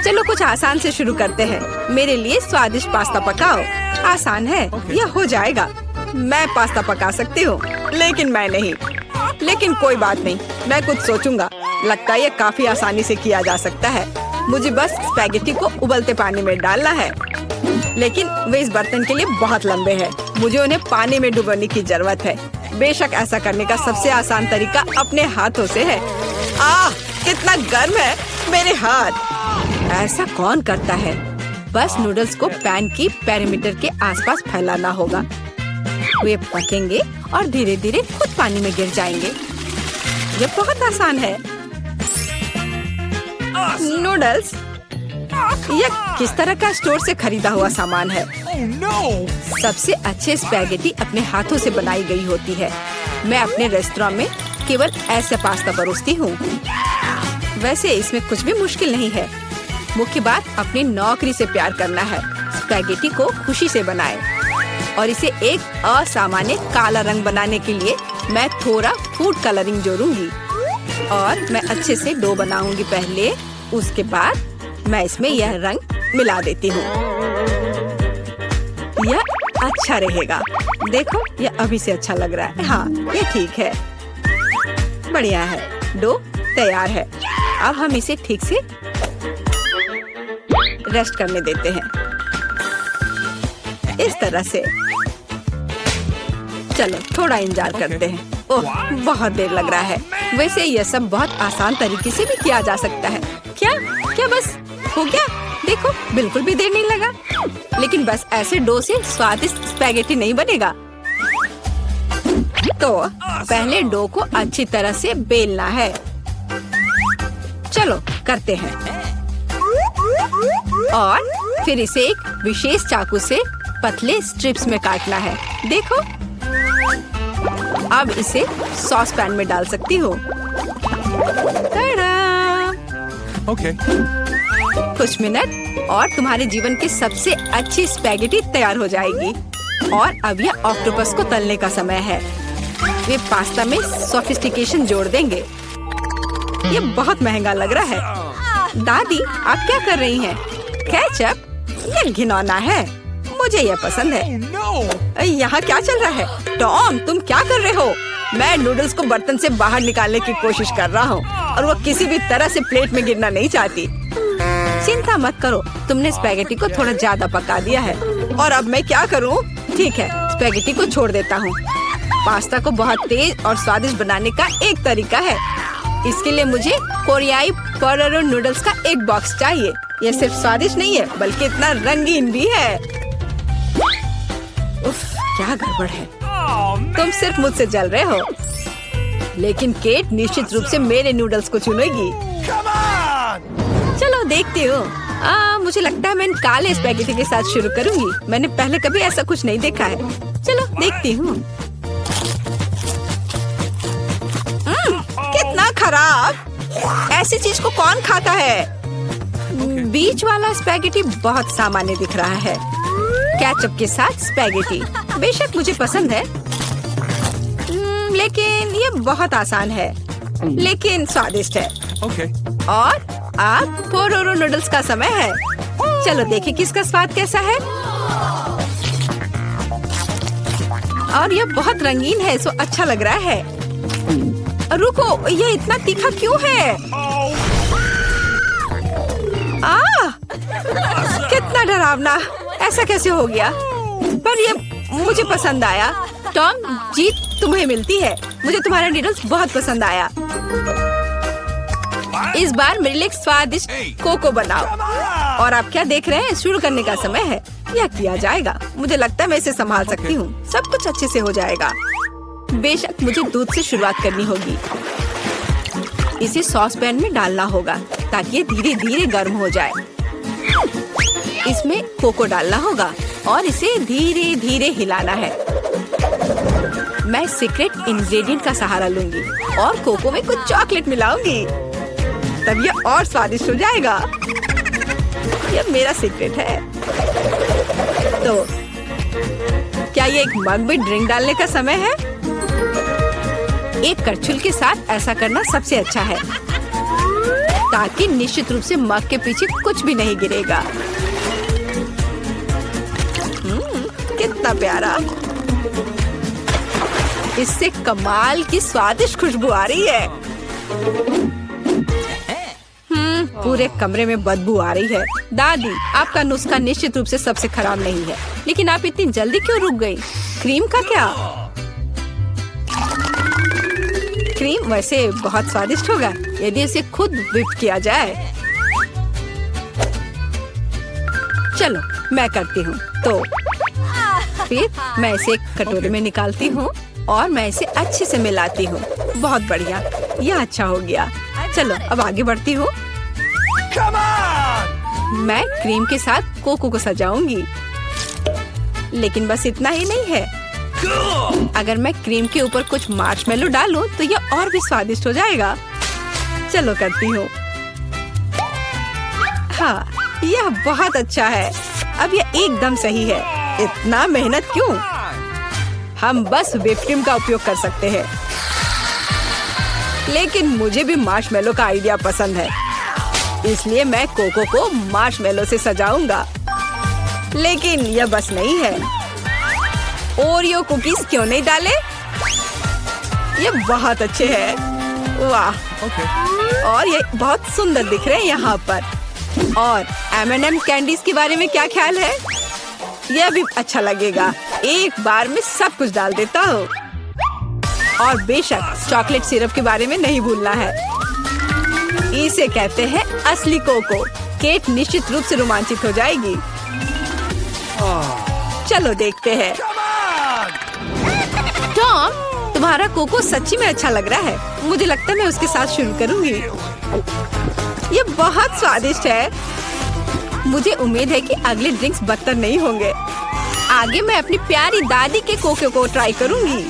चलो कुछ आसान से शुरू करते हैं। मेरे लिए स्वादिष्ट पास्ता पकाओ। आसान है, यह हो जाएगा। मैं पास्ता पका सकती हूँ, लेकिन मैं नहीं। लेकिन कोई बात नहीं, मैं कुछ सोचूंगा। लगता है ये काफी आसानी से किया जा सकता है। मुझे बस स्पैगेटी को उबलते पानी में डालना है, लेकिन वे इस बर्तन के लिए बहुत लंबे हैं। मुझे उन्हें पानी में डुबोने की जरूरत है। बेशक ऐसा करने का सबसे आसान तरीका अपने हाथों से है। कितना गर्म है मेरे हाथ। ऐसा कौन करता है? बस नूडल्स को पैन की पेरीमीटर के आसपास फैलाना होगा। वे पकेंगे और धीरे धीरे खुद पानी में गिर जाएंगे। ये बहुत आसान है। नूडल्स यह किस तरह का स्टोर से खरीदा हुआ सामान है। सबसे अच्छे स्पैगेटी अपने हाथों से बनाई गई होती है। मैं अपने रेस्टोरेंट में केवल ऐसे पास्ता परोसती हूँ। वैसे इसमें कुछ भी मुश्किल नहीं है। मुख्य बात अपनी नौकरी से प्यार करना है। स्पैगेटी को खुशी से बनाएं और इसे एक असामान्य काला रंग बनाने के लिए मैं थोड़ा फूड कलरिंग जोड़ूंगी और मैं अच्छे से डो बनाऊंगी पहले। उसके बाद मैं इसमें यह रंग मिला देती हूँ। यह अच्छा रहेगा। देखो, यह अभी से अच्छा लग रहा है। हाँ, ये ठीक है। बढ़िया है। डो तैयार है। अब हम इसे ठीक से रेस्ट करने देते हैं, इस तरह से। चलो थोड़ा इंतजार करते हैं। ओह, बहुत देर लग रहा है। वैसे यह सब बहुत आसान तरीके से भी किया जा सकता है। क्या बस हो गया? देखो, बिल्कुल भी देर नहीं लगा। लेकिन बस ऐसे डो से स्वादिष्ट स्पैगेटी नहीं बनेगा। तो पहले डो को अच्छी तरह से बेलना है। चलो करते हैं। और फिर इसे एक विशेष चाकू से पतले स्ट्रिप्स में काटना है। देखो, अब इसे सॉस पैन में डाल सकती हूँ। Okay. कुछ मिनट और तुम्हारे जीवन की सबसे अच्छी स्पैगेटी तैयार हो जाएगी। और अब यह ऑक्टोपस को तलने का समय है। वे पास्ता में सोफिस्टिकेशन जोड़ देंगे। ये बहुत महंगा लग रहा है। दादी, आप क्या कर रही हैं? केचप? ये घिनौना है। मुझे यह पसंद है। यहाँ क्या चल रहा है? टॉम, तुम क्या कर रहे हो? मैं नूडल्स को बर्तन से बाहर निकालने की कोशिश कर रहा हूँ और वो किसी भी तरह से प्लेट में गिरना नहीं चाहती। चिंता मत करो, तुमने स्पैगेटी को थोड़ा ज्यादा पका दिया है। और अब मैं क्या करूँ? ठीक है, स्पैगेटी को छोड़ देता हूँ। पास्ता को बहुत तेज और स्वादिष्ट बनाने का एक तरीका है। इसके लिए मुझे कोरियाई पोरेरो नूडल्स का एक बॉक्स चाहिए। यह सिर्फ स्वादिष्ट नहीं है, बल्कि इतना रंगीन भी है। उफ, क्या गड़बड़ है। तुम सिर्फ मुझसे जल रहे हो। लेकिन केट निश्चित रूप से मेरे नूडल्स को चुनेगी। चलो देखती हूँ। मुझे लगता है मैं काले स्पैगेटी के साथ शुरू करूँगी। मैंने पहले कभी ऐसा कुछ नहीं देखा है। चलो देखती हूँ। कितना खराब! ऐसी चीज को कौन खाता है? बीच वाला स्पैगेटी बहुत सामान्य दिख रहा है। केचप के साथ स्पैगेटी बेशक मुझे पसंद है, लेकिन ये बहुत आसान है, लेकिन स्वादिष्ट है। Okay. और अब पोरोरो नूडल्स का समय है। चलो देखें किसका स्वाद कैसा है। और यह बहुत रंगीन है, सो अच्छा लग रहा है। रुको, ये इतना तीखा क्यों है? कितना डरावना! ऐसा कैसे हो गया? पर ये मुझे पसंद आया। टॉम, जीत तुम्हें मिलती है। मुझे तुम्हारा नूडल्स बहुत पसंद आया। इस बार मेरे लिए स्वादिष्ट कोको बनाओ। और आप क्या देख रहे हैं? शुरू करने का समय है। यह किया जाएगा। मुझे लगता है मैं इसे संभाल सकती हूँ। सब कुछ अच्छे से हो जाएगा। बेशक मुझे दूध से शुरुआत करनी होगी। इसे सॉस पैन में डालना होगा ताकि ये धीरे धीरे गर्म हो जाए। इसमें कोको डालना होगा और इसे धीरे धीरे हिलाना है। मैं सीक्रेट इंग्रेडिएंट का सहारा लूंगी और कोको में कुछ चॉकलेट मिलाऊंगी, तब ये और स्वादिष्ट हो जाएगा। यह मेरा सीक्रेट है। तो क्या ये एक मग में ड्रिंक डालने का समय है? एक करछुल के साथ ऐसा करना सबसे अच्छा है ताकि निश्चित रूप से मग के पीछे कुछ भी नहीं गिरेगा। कितना प्यारा। इससे कमाल की स्वादिष्ट खुशबू आ रही है। पूरे कमरे में बदबू आ रही है। दादी, आपका नुस्खा निश्चित रूप से सबसे खराब नहीं है, लेकिन आप इतनी जल्दी क्यों रुक गई? क्रीम का क्या? क्रीम वैसे बहुत स्वादिष्ट होगा यदि इसे खुद व्हिप किया जाए। चलो मैं करती हूँ। तो फिर मैं इसे एक कटोरे में निकालती हूँ और मैं इसे अच्छे से मिलाती हूँ। बहुत बढ़िया, यह अच्छा हो गया। चलो अब आगे बढ़ती हूँ। मैं क्रीम के साथ कोको को सजाऊंगी, लेकिन बस इतना ही नहीं है। अगर मैं क्रीम के ऊपर कुछ मार्शमेलो डालूं तो यह और भी स्वादिष्ट हो जाएगा। चलो करती हूँ। हाँ, यह बहुत अच्छा है। अब यह एकदम सही है। इतना मेहनत क्यों? हम बस व्हिप क्रीम का उपयोग कर सकते हैं। लेकिन मुझे भी मार्शमेलो का आइडिया पसंद है, इसलिए मैं कोको को मार्शमेलो से सजाऊंगा। लेकिन यह बस नहीं है। ओरियो कुकीज क्यों नहीं डाले? ये बहुत अच्छे हैं। वाह। और ये बहुत सुंदर दिख रहे हैं यहाँ पर। और M&M कैंडीज के बारे में क्या ख्याल है? यह भी अच्छा लगेगा। एक बार में सब कुछ डाल देता हूँ। और बेशक चॉकलेट सिरप के बारे में नहीं भूलना है। इसे कहते हैं असली कोको। केट निश्चित रूप से रोमांचित हो जाएगी। चलो देखते हैं। टॉम, तुम्हारा कोको सच्ची में अच्छा लग रहा है। मुझे लगता है मैं उसके साथ शुरू करूंगी। ये बहुत स्वादिष्ट है। मुझे उम्मीद है कि अगले ड्रिंक्स बदतर नहीं होंगे। आगे मैं अपनी प्यारी दादी के कोको को ट्राई करूंगी।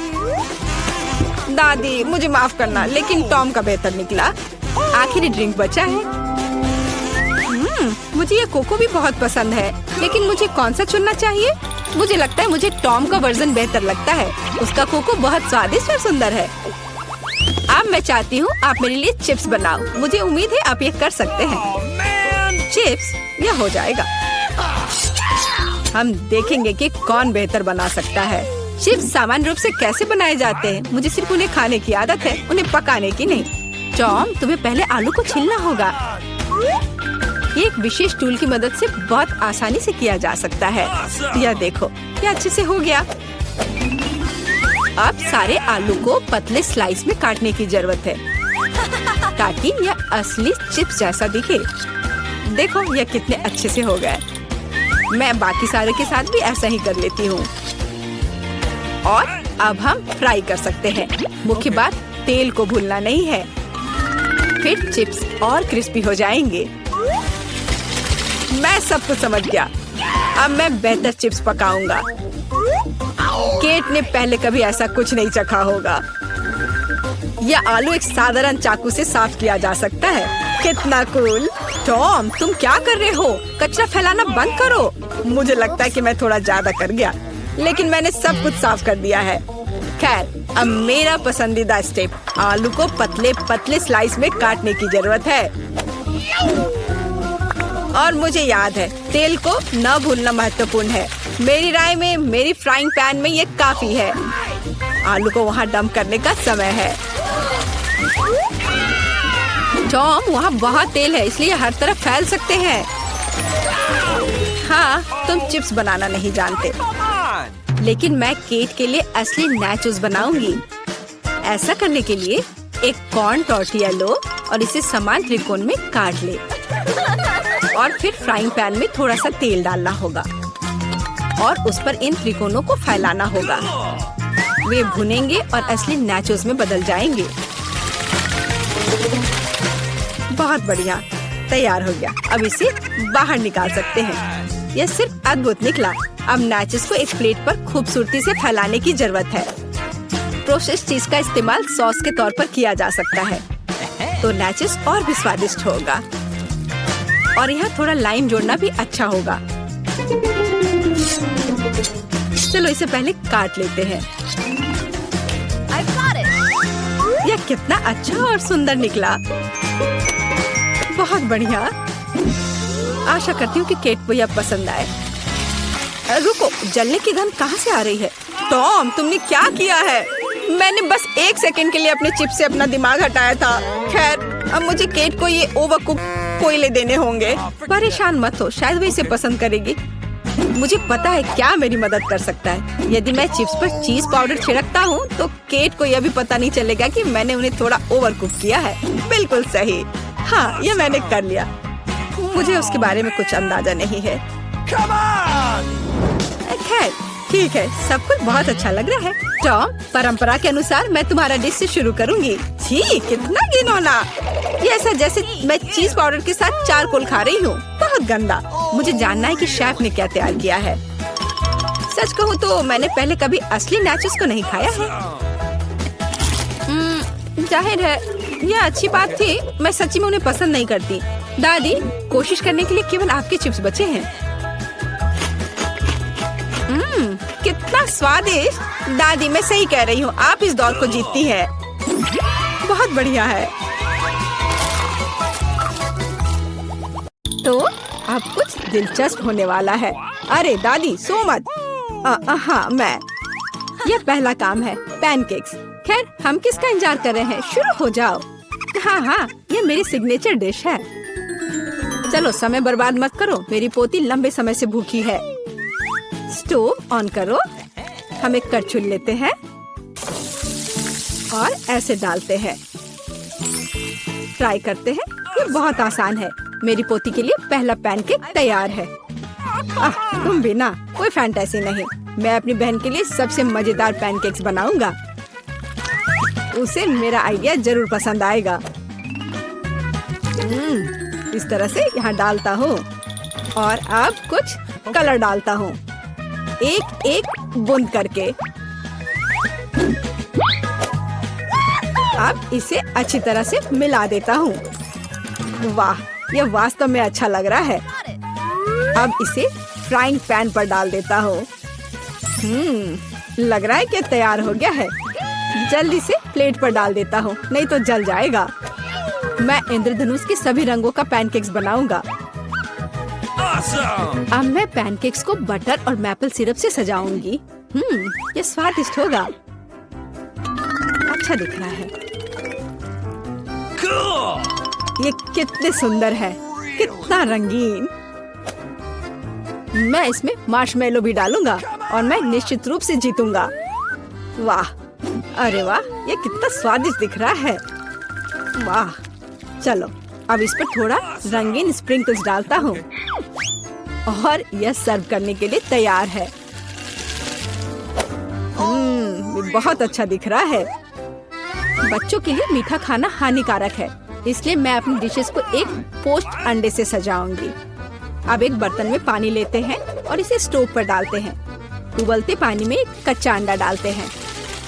दादी, मुझे माफ करना, लेकिन टॉम का बेहतर निकला। आखिरी ड्रिंक बचा है। मुझे ये कोको भी बहुत पसंद है, लेकिन मुझे कौन सा चुनना चाहिए? मुझे लगता है मुझे टॉम का वर्जन बेहतर लगता है। उसका कोको बहुत स्वादिष्ट और सुंदर है। अब मैं चाहती हूँ आप मेरे लिए चिप्स बनाओ। मुझे उम्मीद है आप ये कर सकते हैं। चिप्स, यह हो जाएगा। हम देखेंगे कि कौन बेहतर बना सकता है। चिप्स सामान्य रूप से कैसे बनाए जाते हैं? मुझे सिर्फ उन्हें खाने की आदत है, उन्हें पकाने की नहीं। टॉम, तुम्हें पहले आलू को छीलना होगा। ये एक विशेष टूल की मदद से बहुत आसानी से किया जा सकता है। यह देखो, यह अच्छे से हो गया। अब सारे आलू को पतले स्लाइस में काटने की जरूरत है, ताकि यह असली चिप्स जैसा दिखे। देखो यह कितने अच्छे से हो गए। मैं बाकी सारे के साथ भी ऐसा ही कर लेती हूँ। और अब हम फ्राई कर सकते हैं। मुख्य बात, तेल को भूलना नहीं है। फिर चिप्स और क्रिस्पी हो जाएंगे। मैं सब कुछ समझ गया। अब मैं बेहतर चिप्स पकाऊंगा। केट ने पहले कभी ऐसा कुछ नहीं चखा होगा। यह आलू एक साधारण चाकू से साफ किया जा सकता है। कितना कूल। टॉम, तुम क्या कर रहे हो? कचरा फैलाना बंद करो। मुझे लगता है कि मैं थोड़ा ज्यादा कर गया, लेकिन मैंने सब कुछ साफ कर दिया है। खैर, अब मेरा पसंदीदा स्टेप, आलू को पतले पतले स्लाइस में काटने की जरूरत है। और मुझे याद है, तेल को न भूलना महत्वपूर्ण है। मेरी राय में मेरी फ्राइंग पैन में ये काफी है। आलू को वहाँ डंप करने का समय है। टॉम, वहाँ बहुत तेल है, इसलिए हर तरफ फैल सकते हैं। हाँ, तुम चिप्स बनाना नहीं जानते, लेकिन मैं केट के लिए असली नाचोस बनाऊंगी। ऐसा करने के लिए एक कॉर्न टॉर्टिया लो और इसे समान त्रिकोण में काट ले। और फिर फ्राइंग पैन में थोड़ा सा तेल डालना होगा और उस पर इन त्रिकोणों को फैलाना होगा। वे भुनेंगे और असली नाचोस में बदल जाएंगे। बहुत बढ़िया, तैयार हो गया। अब इसे बाहर निकाल सकते हैं। यह सिर्फ अद्भुत निकला। अब नाचोस को एक प्लेट पर खूबसूरती से फैलाने की जरूरत है। प्रोसेस्ड चीज का इस्तेमाल सॉस के तौर पर किया जा सकता है, तो नाचोस और भी स्वादिष्ट होगा। और यहाँ थोड़ा लाइम जोड़ना भी अच्छा होगा। चलो इसे पहले काट लेते हैं। यह कितना अच्छा और सुंदर निकला। बहुत बढ़िया। आशा करती हूँ कि केट को यह पसंद आए। रुको, जलने की गंध कहाँ से आ रही है? टॉम, तुमने क्या किया है? मैंने बस 1 सेकंड के लिए अपने चिप से अपना दिमाग हटाया था। खैर, अब मुझे केट को ये ओवरकुक कोयले देने होंगे। परेशान मत हो, शायद वो इसे पसंद करेगी। मुझे पता है क्या मेरी मदद कर सकता है। यदि मैं चिप्स पर चीज पाउडर छिड़कता हूँ तो केट को यह भी पता नहीं चलेगा कि मैंने उन्हें थोड़ा ओवरकुक किया है। बिल्कुल सही। हाँ, ये मैंने कर लिया। मुझे उसके बारे में कुछ अंदाजा नहीं है। खैर, ठीक है, सब कुछ बहुत अच्छा लग रहा है। टॉम, परंपरा के अनुसार मैं तुम्हारा डिश से शुरू करूंगी। छी, कितना घिनौना। ये ऐसा जैसे मैं चीज पाउडर के साथ चारकोल खा रही हूँ। बहुत गंदा। मुझे जानना है कि शेफ ने क्या तैयार किया है। सच कहूँ तो मैंने पहले कभी असली नाचोस को नहीं खाया है। जाहिर है, यह अच्छी बात थी। मैं सच्ची में उन्हें पसंद नहीं करती। दादी, कोशिश करने के लिए केवल आपके चिप्स बचे हैं। कितना स्वादिष्ट। दादी, मैं सही कह रही हूँ, आप इस दौर को जीतती है। बहुत बढ़िया है। तो अब कुछ दिलचस्प होने वाला है। अरे दादी, सो मत। हाँ, मैं। यह पहला काम है, पैनकेक्स। खैर, हम किसका इंतजार कर रहे हैं? शुरू हो जाओ। हाँ, ये मेरी सिग्नेचर डिश है। चलो, समय बर्बाद मत करो। मेरी पोती लंबे समय से भूखी है। स्टोव ऑन करो। हम एक कड़छुल लेते हैं और ऐसे डालते हैं। फ्राई करते हैं। ये बहुत आसान है। मेरी पोती के लिए पहला पैनकेक तैयार है। तुम भी ना, कोई फैंटेसी नहीं। मैं अपनी बहन के लिए सबसे मजेदार पैनकेक्स बनाऊंगा। उसे मेरा आइडिया जरूर पसंद आएगा। इस तरह से यहाँ डालता हूँ और अब कुछ कलर डालता हूँ, एक एक बूंद करके। अब इसे अच्छी तरह से मिला देता हूँ। वाह, यह वास्तव में अच्छा लग रहा है। अब इसे फ्राइंग पैन पर डाल देता हूँ। लग रहा है कि तैयार हो गया है। जल्दी से प्लेट पर डाल देता हूँ, नहीं तो जल जाएगा। मैं इंद्रधनुष के सभी रंगों का पैनकेक्स बनाऊंगा। अब मैं पैनकेक्स को बटर और मैपल सिरप से सजाऊंगी। ये स्वादिष्ट होगा। अच्छा दिख रहा है। ये कितने सुंदर है, कितना रंगीन। मैं इसमें मार्शमेलो भी डालूंगा और मैं निश्चित रूप से जीतूंगा। वाह, अरे वाह, ये कितना स्वादिष्ट दिख रहा है। वाह, चलो अब इस पर थोड़ा रंगीन स्प्रिंकल्स डालता हूँ और यह सर्व करने के लिए तैयार है। बहुत अच्छा दिख रहा है। बच्चों के लिए मीठा खाना हानिकारक है, इसलिए मैं अपनी डिशेस को एक पोस्ट अंडे से सजाऊंगी। अब एक बर्तन में पानी लेते हैं और इसे स्टोव पर डालते हैं। उबलते पानी में एक कच्चा अंडा डालते हैं।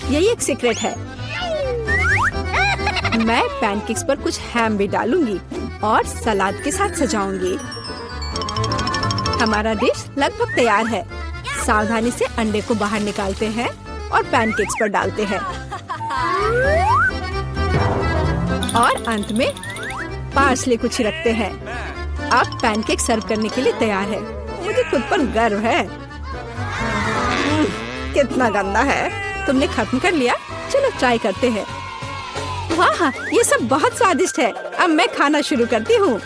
यही एक सीक्रेट है। मैं पैनकेक्स पर कुछ हैम भी डालूंगी और सलाद के साथ सजाऊंगी। हमारा डिश लगभग तैयार है। सावधानी से अंडे को बाहर निकालते हैं और पैनकेक्स पर डालते हैं और अंत में पार्सले को छिड़कते हैं। अब पैनकेक सर्व करने के लिए तैयार है। मुझे खुद पर गर्व है। कितना गंदा है। तुमने खत्म कर लिया? चलो ट्राई करते हैं। वाह, ये सब बहुत स्वादिष्ट है। अब मैं खाना शुरू करती हूँ।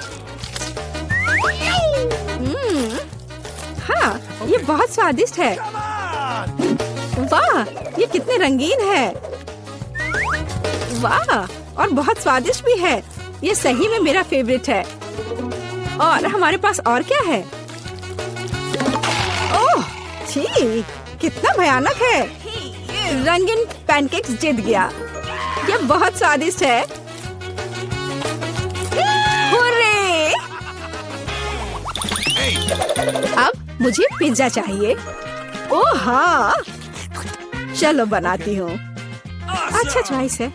हाँ, ये बहुत स्वादिष्ट है। वाह, ये कितने रंगीन है। वाह, और बहुत स्वादिष्ट भी है। ये सही में मेरा फेवरेट है। और हमारे पास और क्या है? ओह, छी, कितना भयानक है। रंगीन पैनकेक्स जीत गया। ये बहुत स्वादिष्ट है। हुर्रे! अब मुझे पिज्जा चाहिए। ओह हाँ, चलो बनाती हूँ। अच्छा चॉइस है।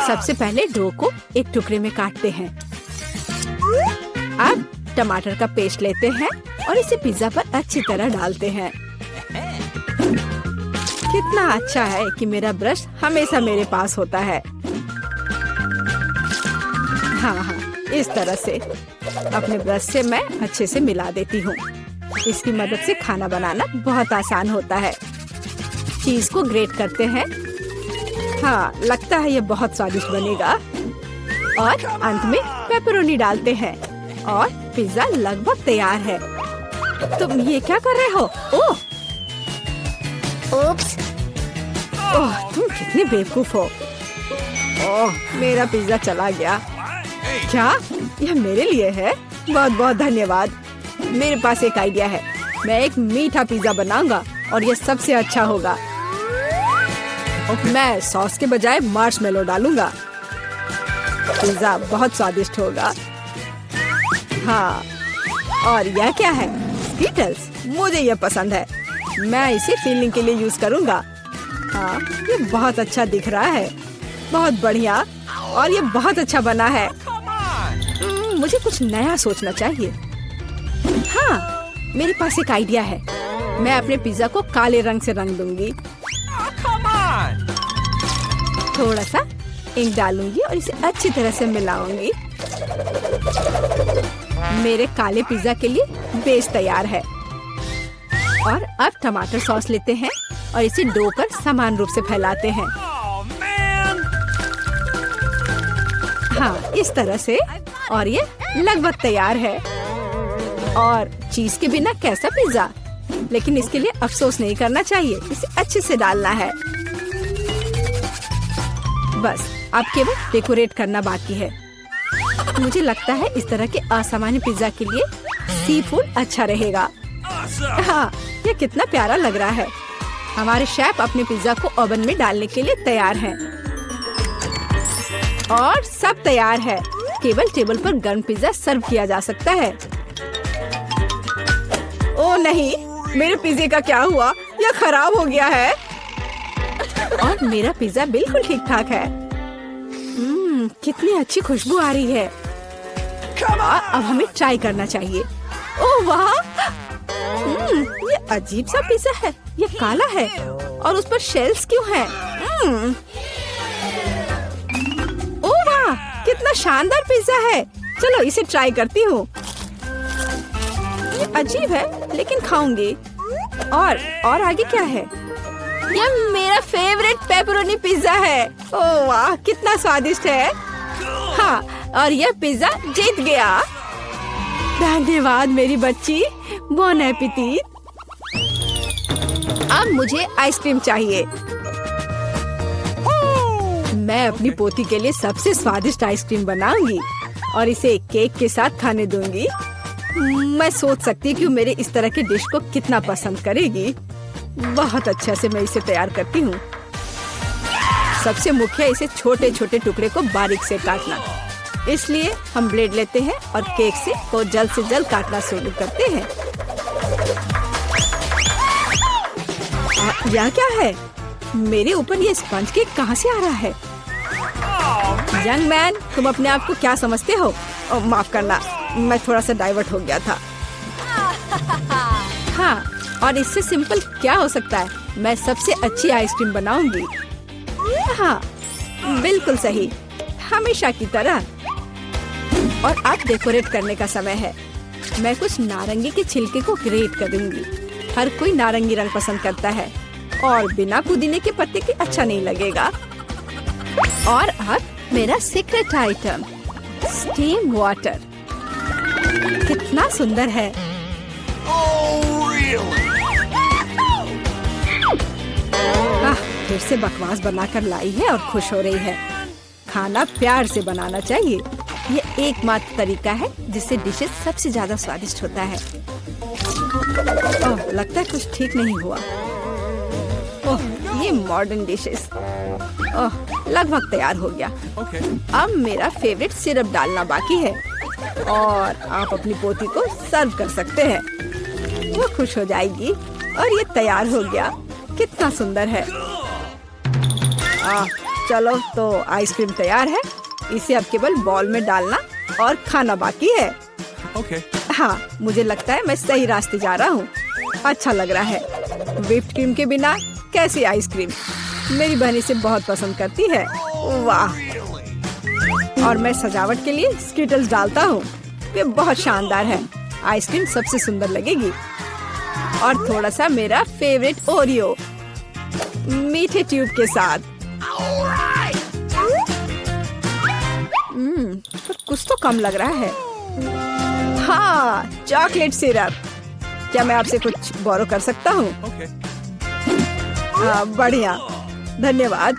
सबसे पहले डो को एक टुकड़े में काटते हैं। अब टमाटर का पेस्ट लेते हैं और इसे पिज्जा पर अच्छी तरह डालते हैं। कितना अच्छा है कि मेरा ब्रश हमेशा मेरे पास होता है। हाँ हाँ, इस तरह से अपने ब्रश से मैं अच्छे से मिला देती हूँ। इसकी मदद से खाना बनाना बहुत आसान होता है। चीज को ग्रेट करते हैं। हाँ, लगता है ये बहुत स्वादिष्ट बनेगा। और अंत में पेपरोनी डालते हैं और पिज्जा लगभग तैयार है। तुम ये क्या कर रहे हो? ओह, Oops. ओह, तुम कितने बेवकूफ हो। ओह, मेरा पिज्जा चला गया। क्या यह मेरे लिए है? बहुत बहुत धन्यवाद। मेरे पास एक आइडिया है। मैं एक मीठा पिज्जा बनाऊंगा और यह सबसे अच्छा होगा। मैं सॉस के बजाय मार्शमेलो डालूंगा। पिज्जा बहुत स्वादिष्ट होगा। हाँ, और यह क्या है? स्कीटल्स। मुझे यह पसंद है। मैं इसे फीलिंग के लिए यूज करूंगा। हाँ, ये बहुत अच्छा दिख रहा है। बहुत बढ़िया। और ये बहुत अच्छा बना है। मुझे कुछ नया सोचना चाहिए। हाँ, मेरे पास एक आइडिया है। मैं अपने पिज्जा को काले रंग से रंग दूंगी। थोड़ा सा इंक डालूंगी और इसे अच्छी तरह से मिलाऊंगी। मेरे काले पिज्जा के लिए बेस तैयार है। और अब टमाटर सॉस लेते हैं और इसे डो पर समान रूप से फैलाते हैं। हाँ, इस तरह से। और ये लगभग तैयार है। और चीज के बिना कैसा पिज्जा? लेकिन इसके लिए अफसोस नहीं करना चाहिए। इसे अच्छे से डालना है। बस अब केवल डेकोरेट करना बाकी है। मुझे लगता है इस तरह के असामान्य पिज्जा के लिए सी फूड अच्छा रहेगा। हाँ, ये कितना प्यारा लग रहा है। हमारे शेफ अपने पिज्जा को ओवन में डालने के लिए तैयार हैं। और सब तैयार है। केवल टेबल पर गर्म पिज्जा सर्व किया जा सकता है। ओह नहीं, मेरे पिज्जे का क्या हुआ? यह खराब हो गया है। और मेरा पिज्जा बिल्कुल ठीक ठाक है। कितनी अच्छी खुशबू आ रही है। अब हमें ट्राई करना चाहिए। ओह वाह, ये अजीब सा पिज्जा है। ये काला है और उस पर शेल्स क्यों हैं? ओह वाह, कितना शानदार पिज्जा है। चलो इसे ट्राई करती हूँ। ये अजीब है लेकिन खाऊंगी। और आगे क्या है? यह मेरा फेवरेट पेपरोनी पिज्जा है। ओह वाह, कितना स्वादिष्ट है। हाँ, और यह पिज्जा जीत गया। धन्यवाद मेरी बच्ची। Bone appétit. अब मुझे आइसक्रीम चाहिए। मैं अपनी पोती के लिए सबसे स्वादिष्ट आइसक्रीम बनाऊंगी और इसे केक के साथ खाने दूंगी। मैं सोच सकती हूँ कि मेरे इस तरह के डिश को कितना पसंद करेगी। बहुत अच्छा से मैं इसे तैयार करती हूँ। सबसे मुख्य इसे छोटे छोटे टुकड़े को बारीक से काटना। इसलिए हम ब्लेड लेते हैं और केक को जल्द से जल्द काटना शुरू करते हैं। यह क्या है? मेरे ऊपर ये स्पंज केक कहाँ से आ रहा है? यंग मैन, तुम अपने आप को क्या समझते हो? माफ करना, मैं थोड़ा सा डाइवर्ट हो गया था। हाँ, और इससे सिंपल क्या हो सकता है? मैं सबसे अच्छी आइसक्रीम बनाऊंगी। हाँ, बिल्कुल सही, हमेशा की तरह। और अब डेकोरेट करने का समय है। मैं कुछ नारंगी के छिलके को ग्रेट करूंगी। हर कोई नारंगी रंग पसंद करता है और बिना पुदीने के पत्ते के अच्छा नहीं लगेगा। और अब मेरा सीक्रेट आइटम, स्टीम वाटर। कितना सुंदर है। फिर से बकवास बनाकर लाई है और खुश हो रही है। खाना प्यार से बनाना चाहिए। ये एकमात्र तरीका है जिससे डिशेस सबसे ज्यादा स्वादिष्ट होता है। ओह, लगता है कुछ ठीक नहीं हुआ। ओह, ये मॉडर्न डिशेस। ओह, लगभग तैयार हो गया। Okay. अब मेरा फेवरेट सिरप डालना बाकी है और आप अपनी पोती को सर्व कर सकते हैं। वो खुश हो जाएगी। और ये तैयार हो गया। कितना सुंदर है। चलो तो आइसक्रीम तैयार है। इसे अब केवल बॉल में डालना और खाना बाकी है। Okay. हाँ, मुझे लगता है मैं सही रास्ते जा रहा हूँ। अच्छा लग रहा है। व्हिप्ड क्रीम के बिना कैसी आइसक्रीम? मेरी बहन इसे बहुत पसंद करती है। वाह, और मैं सजावट के लिए स्किटल्स डालता हूँ। ये बहुत शानदार है। आइसक्रीम सबसे सुंदर लगेगी। और थोड़ा सा मेरा फेवरेट ओरियो मीठे ट्यूब के साथ। पर कुछ तो कम लग रहा है। हाँ, चॉकलेट सिरप। क्या मैं आपसे कुछ बोरो कर सकता हूँ? Okay. हाँ, बढ़िया, धन्यवाद।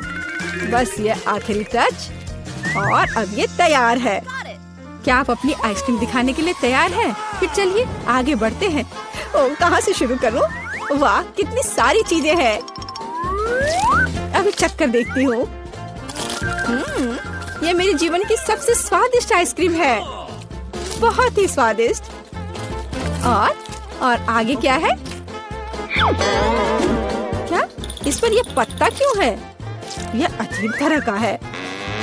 बस ये आखिरी टच और अब ये तैयार है। क्या आप अपनी आइसक्रीम दिखाने के लिए तैयार हैं? फिर चलिए आगे बढ़ते हैं। ओह, कहाँ से शुरू करूँ? वाह, कितनी सारी चीजें हैं। अभी चक्कर देखती हूँ। ये मेरे जीवन की सबसे स्वादिष्ट आइसक्रीम है। बहुत ही स्वादिष्ट। और आगे क्या है? क्या इस पर ये पत्ता क्यों है? ये अजीब तरह का है।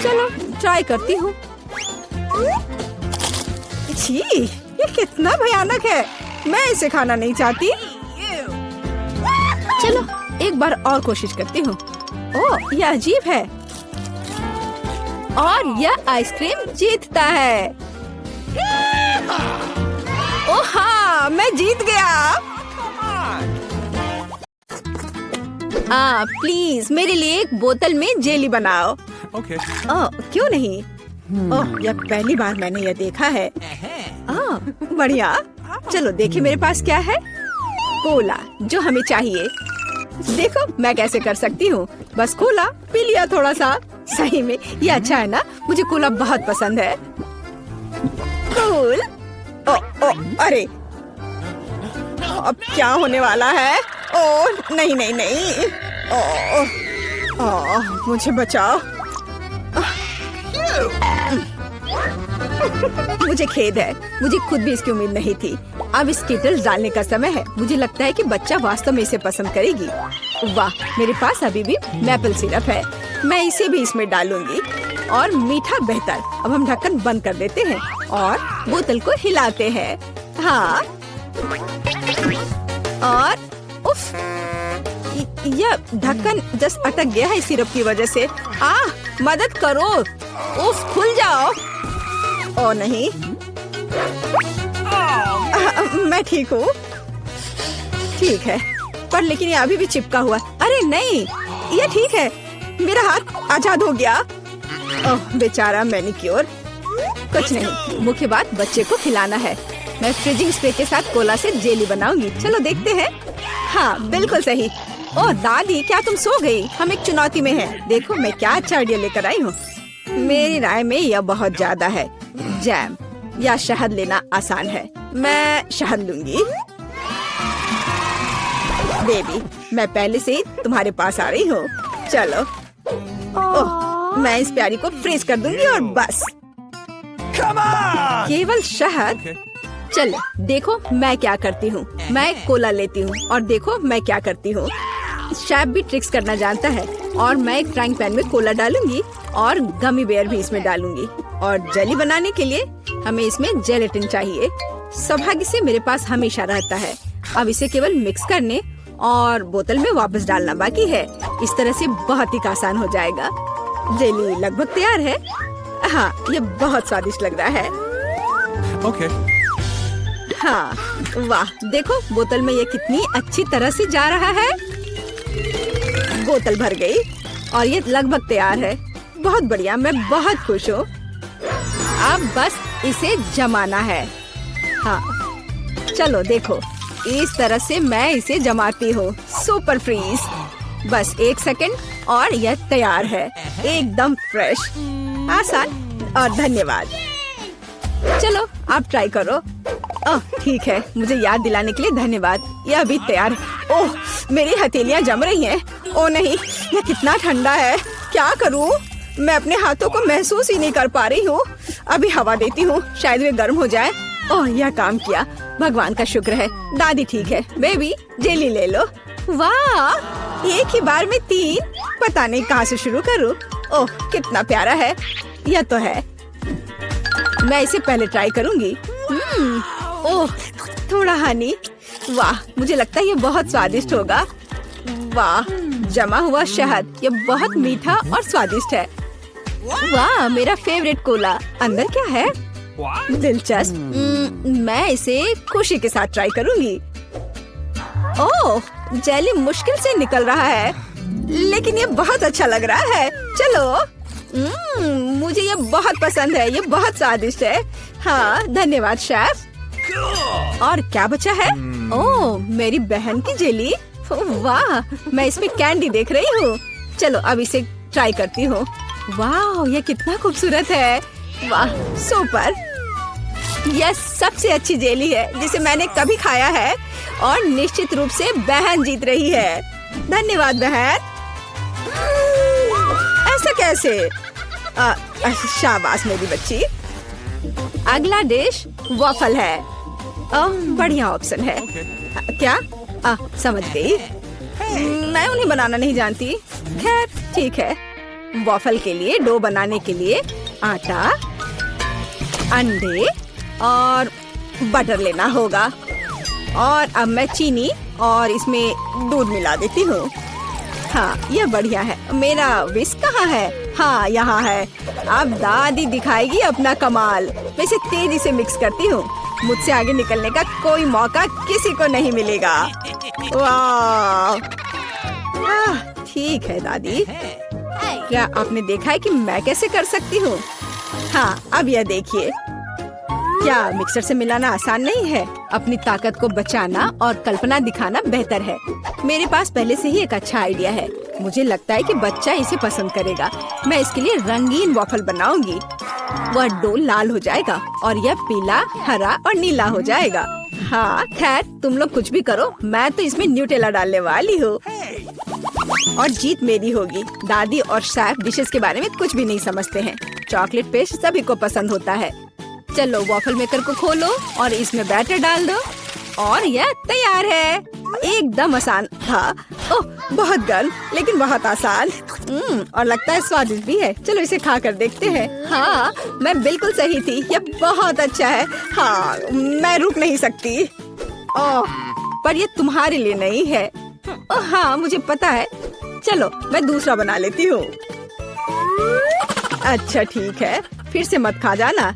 चलो ट्राई करती हूँ। छी, ये कितना भयानक है। मैं इसे खाना नहीं चाहती। चलो एक बार और कोशिश करती हूँ। ओह, ये अजीब है। और यह आइसक्रीम जीतता है। ओह हाँ, मैं जीत गया। प्लीज मेरे लिए एक बोतल में जेली बनाओ। Okay. क्यों नहीं? ओह, यह पहली बार मैंने यह देखा है। बढ़िया। चलो देखिए मेरे पास क्या है। कोला, जो हमें चाहिए। देखो मैं कैसे कर सकती हूँ। बस कोला पी लिया थोड़ा सा। सही में ये अच्छा है ना? मुझे कोला बहुत पसंद है। कूल। अरे अब क्या होने वाला है? ओह नहीं नहीं नहीं। मुझे बचाओ। मुझे खेद है। मुझे खुद भी इसकी उम्मीद नहीं थी। अब स्किटल्स डालने का समय है। मुझे लगता है कि बच्चा वास्तव में इसे पसंद करेगी। वाह, मेरे पास अभी भी मैपल सिरप है। मैं इसे भी इसमें डालूंगी। और मीठा बेहतर। अब हम ढक्कन बंद कर देते हैं और बोतल को हिलाते हैं। हाँ, और उफ, यह ढक्कन जस्ट अटक गया है सिरप की वजह से। मदद करो। उफ, खुल जाओ। ओ नहीं, मैं ठीक हूँ। ठीक है, पर लेकिन ये अभी भी चिपका हुआ। अरे नहीं, ये ठीक है। मेरा हाथ आजाद हो गया। ओह बेचारा मैनिक्योर। कुछ नहीं, मुख्य बात बच्चे को खिलाना है। मैं फ्रीजिंग स्प्रे के साथ कोला से जेली बनाऊंगी। चलो देखते हैं। हाँ बिल्कुल सही। ओह दादी, क्या तुम सो गई? हम एक चुनौती में हैं। देखो मैं क्या अच्छा आइडिया लेकर आई हूँ। मेरी राय में यह बहुत ज्यादा है। जैम या शहद लेना आसान है। मैं शहद लूंगी। बेबी, मैं पहले से ही तुम्हारे पास आ रही हूँ। चलो। ओह, मैं इस प्यारी को फ्रीज कर दूंगी और बस। केवल शहद। Okay. चलो देखो मैं क्या करती हूँ। मैं कोला लेती हूँ और देखो मैं क्या करती हूँ। शेफ भी ट्रिक्स करना जानता है। और मैं एक फ्राइंग पैन में कोला डालूंगी और गमी बेयर भी इसमें डालूंगी। और जेली बनाने के लिए हमें इसमें जेलेटिन चाहिए। सौभाग्य से मेरे पास हमेशा रहता है। अब इसे केवल मिक्स करने और बोतल में वापस डालना बाकी है। इस तरह से बहुत ही आसान हो जाएगा। जेली लगभग तैयार है। हाँ, ये बहुत स्वादिष्ट लग रहा है। Okay. हाँ, वाह, देखो बोतल में ये कितनी अच्छी तरह से जा रहा है। बोतल भर गई और ये लगभग तैयार है। बहुत बढ़िया, मैं बहुत खुश हूँ। अब बस इसे जमाना है। हाँ, चलो देखो, इस तरह से मैं इसे जमाती हूँ। Super freeze. बस 1 सेकंड और यह तैयार है। एकदम फ्रेश, आसान और धन्यवाद। चलो आप ट्राई करो। ओह ठीक है, मुझे याद दिलाने के लिए धन्यवाद। यह अभी तैयार है। ओह मेरी हथेलियां जम रही हैं। ओह नहीं, यह कितना ठंडा है। क्या करूं? मैं अपने हाथों को महसूस ही नहीं कर पा रही हूँ। अभी हवा देती हूँ, शायद वे गर्म हो जाए। ओह यह काम किया, भगवान का शुक्र है। दादी ठीक है। बेबी जेली ले लो। वाह, एक ही बार में 3। पता नहीं कहाँ से शुरू करूँ। ओह कितना प्यारा है। यह तो है, मैं इसे पहले ट्राई करूंगी। ओह थोड़ा हनी। वाह, मुझे लगता है ये बहुत स्वादिष्ट होगा। वाह, जमा हुआ शहद, ये बहुत मीठा और स्वादिष्ट है। वाह, मेरा फेवरेट कोला। अंदर क्या है? दिलचस्प। मैं इसे खुशी के साथ ट्राई करूंगी। ओह, जेली मुश्किल से निकल रहा है, लेकिन ये बहुत अच्छा लग रहा है। चलो, मुझे ये बहुत पसंद है। ये बहुत स्वादिष्ट है। हाँ, धन्यवाद शेफ। और क्या बचा है? ओह, मेरी बहन की जेली। वाह, मैं इसमें कैंडी देख रही हूँ। चलो अब इसे ट्राई करती हूँ। वाह, ये कितना खूबसूरत है। वाह, सुपर। यह सबसे अच्छी जेली है जिसे मैंने कभी खाया है, और निश्चित रूप से बहन जीत रही है। धन्यवाद बहन। ऐसा कैसे? शाबाश मेरी बच्ची। अगला डिश वॉफल है। बढ़िया ऑप्शन है। क्या? समझ गई। मैं उन्हें बनाना नहीं जानती। खैर ठीक है। वॉफल के लिए डो बनाने के लिए आटा, अंडे और बटर लेना होगा। और अब मैं चीनी और इसमें दूध मिला देती हूँ। हाँ, यह बढ़िया है। मेरा विस्क कहाँ है? हाँ, यहाँ है। अब दादी दिखाएगी अपना कमाल। मैं इसे तेजी से मिक्स करती हूँ। मुझसे आगे निकलने का कोई मौका किसी को नहीं मिलेगा। वाह, ठीक है दादी। क्या आपने देखा है कि मैं कैसे कर सकती हूँ? हाँ, अब यह देखिए। क्या मिक्सर से मिलाना आसान नहीं है? अपनी ताकत को बचाना और कल्पना दिखाना बेहतर है। मेरे पास पहले से ही एक अच्छा आइडिया है। मुझे लगता है कि बच्चा इसे पसंद करेगा। मैं इसके लिए रंगीन वॉफल बनाऊंगी। वह डो लाल हो जाएगा और यह पीला, हरा और नीला हो जाएगा। हाँ, खैर तुम लोग कुछ भी करो, मैं तो इसमें न्यूटेला डालने वाली हूँ और जीत मेरी होगी। दादी और शेफ डिशेस के बारे में कुछ भी नहीं समझते हैं। चॉकलेट पेस्ट सभी को पसंद होता है। चलो वॉफल मेकर को खोलो और इसमें बैटर डाल दो और यह तैयार है। एकदम आसान था। ओह, बहुत गर्म लेकिन बहुत आसान। और लगता है स्वादिष्ट भी है। चलो इसे खा कर देखते हैं। हाँ, मैं बिल्कुल सही थी। यह बहुत अच्छा है। हाँ, मैं रुक नहीं सकती। ओह, पर यह तुम्हारे लिए नहीं है। ओह हाँ, मुझे पता है। चलो मैं दूसरा बना लेती हूँ। अच्छा ठीक है, फिर से मत खा जाना।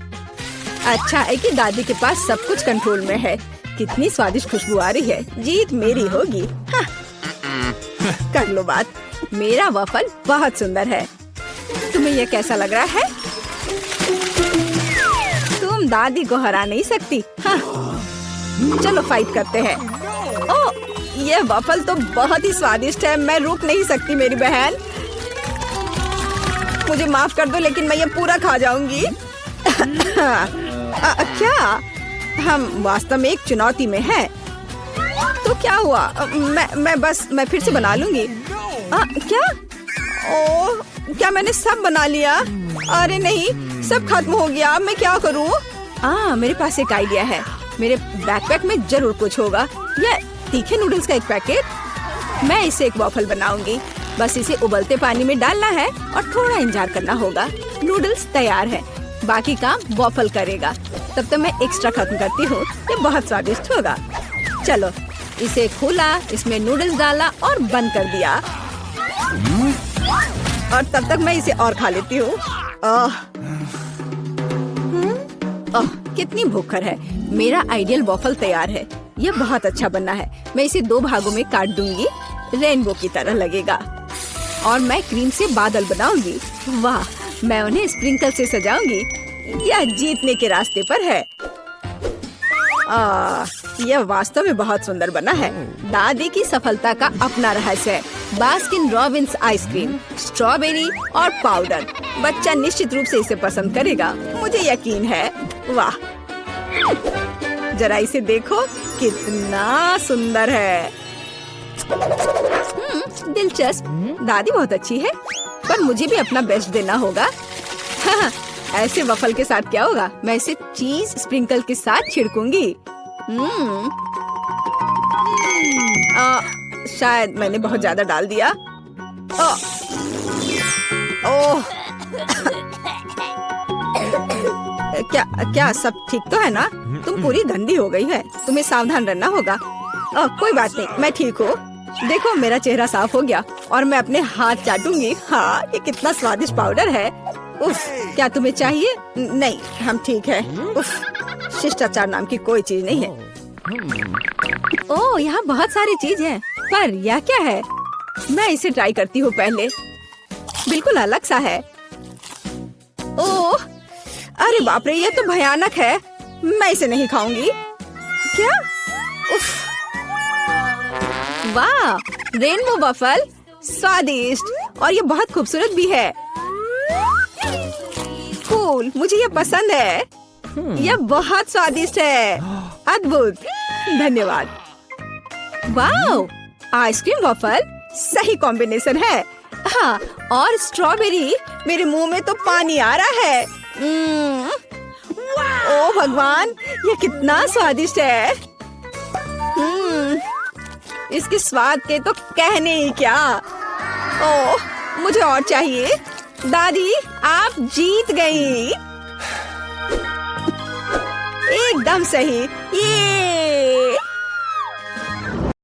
अच्छा है कि दादी के पास सब कुछ कंट्रोल में है। कितनी स्वादिष्ट खुशबू आ रही है। जीत मेरी होगी। हाँ। कर लो बात। मेरा वफल बहुत सुंदर है। तुम्हें यह कैसा लग रहा है? तुम दादी को हरा नहीं सकती। हाँ। चलो फाइट करते हैं। ओह, यह वफल तो बहुत ही स्वादिष्ट है। मैं रुक नहीं सकती मेरी बहन। मुझे माफ कर दो लेकिन मैं ये पूरा खा जाऊंगी। क्या? हम वास्तव में एक चुनौती में हैं। तो क्या हुआ? मैं फिर से बना लूंगी। क्या? ओह, क्या मैंने सब बना लिया? अरे नहीं, सब खत्म हो गया। मैं क्या करूं? मेरे पास एक आइडिया है। मेरे बैकपैक में जरूर कुछ होगा। यह तीखे नूडल्स का एक पैकेट। मैं इसे एक वॉफल बनाऊंगी। बस इसे उबलते पानी में डालना है और थोड़ा इंतजार करना होगा। नूडल्स तैयार है। बाकी काम वॉफल करेगा। तब तक मैं एक्स्ट्रा खत्म करती हूँ। ये बहुत स्वादिष्ट होगा। चलो इसे खोला, इसमें नूडल्स डाला और बंद कर दिया। और तब तक मैं इसे और खा लेती हूँ। कितनी भूखर है। मेरा आइडियल वॉफल तैयार है। यह बहुत अच्छा बना है। मैं इसे 2 भागों में काट दूंगी। रेनबो की तरह लगेगा। और मैं क्रीम से बादल बनाऊंगी। वाह, मैं उन्हें स्प्रिंकल से सजाऊंगी। यह जीतने के रास्ते पर है। यह वास्तव में बहुत सुंदर बना है। दादी की सफलता का अपना रहस्य है। बास्किन रॉबिन्स आइसक्रीम, स्ट्रॉबेरी और पाउडर। बच्चा निश्चित रूप से इसे पसंद करेगा, मुझे यकीन है। वाह, जरा इसे देखो, कितना सुंदर है। दिलचस्प। दादी बहुत अच्छी है, पर मुझे भी अपना बेस्ट देना होगा। ऐसे वफल के साथ क्या होगा? मैं इसे चीज स्प्रिंकल के साथ छिड़कूंगी। शायद मैंने बहुत ज्यादा डाल दिया। ओह, क्या सब ठीक तो है ना? तुम पूरी गंदी हो गई है। तुम्हें सावधान रहना होगा। कोई बात नहीं, मैं ठीक हूँ। देखो मेरा चेहरा साफ हो गया और मैं अपने हाथ चाटूंगी। हाँ, ये कितना स्वादिष्ट पाउडर है। उफ, क्या तुम्हें चाहिए? नहीं, हम ठीक है। उफ, शिष्टाचार नाम की कोई चीज नहीं है। ओह, यहाँ बहुत सारी चीज है, पर यह क्या है? मैं इसे ट्राई करती हूँ पहले। बिल्कुल अलग सा है। ओह, अरे बाप रे, यह तो भयानक है। मैं इसे नहीं खाऊंगी। क्या? उफ, वाह, रेनबो वफल, स्वादिष्ट, और ये बहुत खूबसूरत भी है। कूल, मुझे ये पसंद है। यह बहुत स्वादिष्ट है। अद्भुत, धन्यवाद। वाह, आइसक्रीम वफल सही कॉम्बिनेशन है। हाँ, और स्ट्रॉबेरी, मेरे मुंह में तो पानी आ रहा है। ओह भगवान, ये कितना स्वादिष्ट है। इसके स्वाद के तो कहने ही क्या। ओह, मुझे और चाहिए। दादी, आप जीत गई। एकदम सही। ये